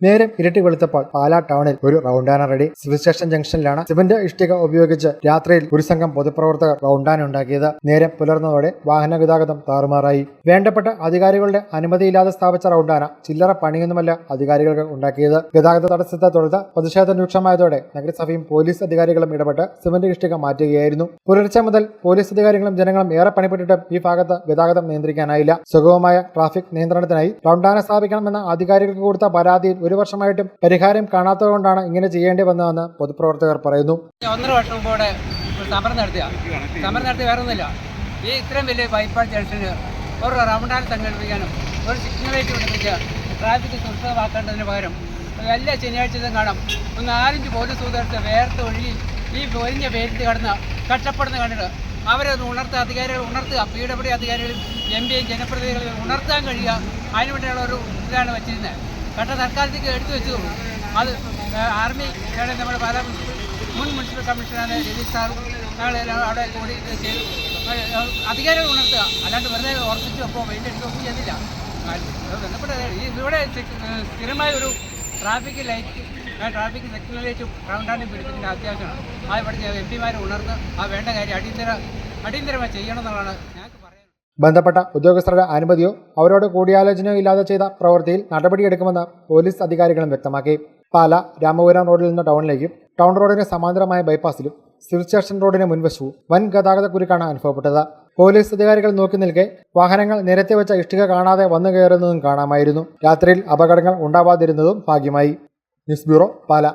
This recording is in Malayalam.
നേരം ഇരട്ടി വെളുത്തപ്പോൾ പാലാ ടൗണിൽ ഒരു റൗണ്ടാന റെഡി. സിവിൽ സ്റ്റേഷൻ ജംഗ്ഷനിലാണ് സിമന്റ് ഇഷ്ടിക ഉപയോഗിച്ച് രാത്രിയിൽ ഒരു സംഘം പൊതുപ്രവർത്തകർ റൗണ്ടാന ഉണ്ടാക്കിയത്. നേരം പുലർന്നതോടെ വാഹന ഗതാഗതം താറുമാറായി. വേണ്ടപ്പെട്ട അധികാരികളുടെ അനുമതിയില്ലാതെ സ്ഥാപിച്ച റൗണ്ടാന ചില്ലറ പണിയൊന്നുമല്ല അധികാരികൾക്ക് ഉണ്ടാക്കിയത്. ഗതാഗത തടസ്സത്തെ തുടർന്ന് പ്രതിഷേധം രൂക്ഷമായതോടെ നഗരസഭയും പോലീസ് അധികാരികളും ഇടപെട്ട് സിമന്റ് ഇഷ്ടിക മാറ്റുകയായിരുന്നു. പുലർച്ചെ മുതൽ പോലീസ് അധികാരികളും ജനങ്ങളും ഏറെ പണിപ്പെട്ടിട്ടും ഈ ഭാഗത്ത് ഗതാഗതം നിയന്ത്രിക്കാനായില്ല. സുഗമമായ ട്രാഫിക് നിയന്ത്രണത്തിനായി റൗണ്ടാന സ്ഥാപിക്കണമെന്ന അധികാരികൾക്ക് കൊടുത്ത പരാതിയിൽ ഒരു വർഷമായിട്ടും പരിഹാരം കാണാത്തതുകൊണ്ടാണ് ഇങ്ങനെ ചെയ്യേണ്ടി വന്നതെന്ന് പൊതുപ്രവർത്തകർ പറയുന്നു. 1.5 വർഷം മുമ്പോടെ സമരം നടത്തി വേറെ ഒന്നുമില്ല. ഈ ഇത്രയും വലിയ ബൈപ്പാസ് ജംഗ്ഷന് ഒരു റൗണ്ടാന സംഘടിപ്പിക്കാനും ഒരു സിഗ്നലേറ്റ് പിടിപ്പിച്ച് ട്രാഫിക് സുരക്ഷിതമാക്കേണ്ടതിന് പകരം എല്ലാ ശനിയാഴ്ചയും കാണാം 4-5 പോലീസ് ഉദ്യോഗസ്ഥർ വേർത്ത് ഒഴുകി ഈ ഒഴിഞ്ഞ പേരിട്ട് കടന്ന് കഷ്ടപ്പെടുന്ന കണ്ടിട്ട് അവരൊന്ന് അധികാരികൾ ഉണർത്തുക, PWD അധികാരികളും MP ജനപ്രതിനിധികളും ഉണർത്താൻ കഴിയുക, അതിനുവേണ്ടിയുള്ള ഒരു ഇതാണ് വെച്ചിരുന്നത്. തൽക്കാലത്തേക്ക് എടുത്തു വെച്ചു. അത് ആർമി നമ്മുടെ പല മുൻ മുനിസിപ്പൽ കമ്മീഷണറാണ് രതീഷ് സാറും ഞങ്ങളെല്ലാം അവിടെ കൂടി ചെയ്തു. അധികാരികൾ ഉണർത്തുക, അല്ലാണ്ട് വെറുതെ ഉറപ്പിച്ചു അപ്പോൾ വെയിലെടുക്കുകയൊന്നും ചെയ്തില്ല. ബന്ധപ്പെട്ട ഇവിടെ സ്ഥിരമായ ഒരു ട്രാഫിക് സിഗ്നൽ ലൈറ്റും റൗണ്ടാനും പിടിപ്പിക്കേണ്ട അത്യാവശ്യമാണ്. ആ ഇവിടുത്തെ MP ഉണർന്ന് ആ വേണ്ട കാര്യം അടിയന്തരമായി ചെയ്യണമെന്നുള്ളതാണ് ഞങ്ങൾക്ക് പറയാൻ. ബന്ധപ്പെട്ട ഉദ്യോഗസ്ഥരുടെ അനുമതിയോ അവരോട് കൂടിയാലോചനയോ ഇല്ലാതെ ചെയ്ത പ്രവൃത്തിയിൽ നടപടിയെടുക്കുമെന്ന് പോലീസ് അധികാരികളും വ്യക്തമാക്കി. പാല രാമപുരം റോഡിൽ നിന്ന് ടൗണിലേക്കും ടൗൺ റോഡിന് സമാന്തരമായ ബൈപ്പാസിലും സിവിൽ സ്റ്റേഷൻ റോഡിന് മുൻവശവും വൻ ഗതാഗത കുരുക്കാണ് അനുഭവപ്പെട്ടത്. പോലീസ് അധികാരികൾ നോക്കി നിൽക്കെ വാഹനങ്ങൾ നിരത്തി വെച്ച ഇഷ്ടിക കാണാതെ വന്നു കയറുന്നതും കാണാമായിരുന്നു. രാത്രിയിൽ അപകടങ്ങൾ ഉണ്ടാവാതിരുന്നതും ഭാഗ്യമായി. ന്യൂസ് ബ്യൂറോ, പാല.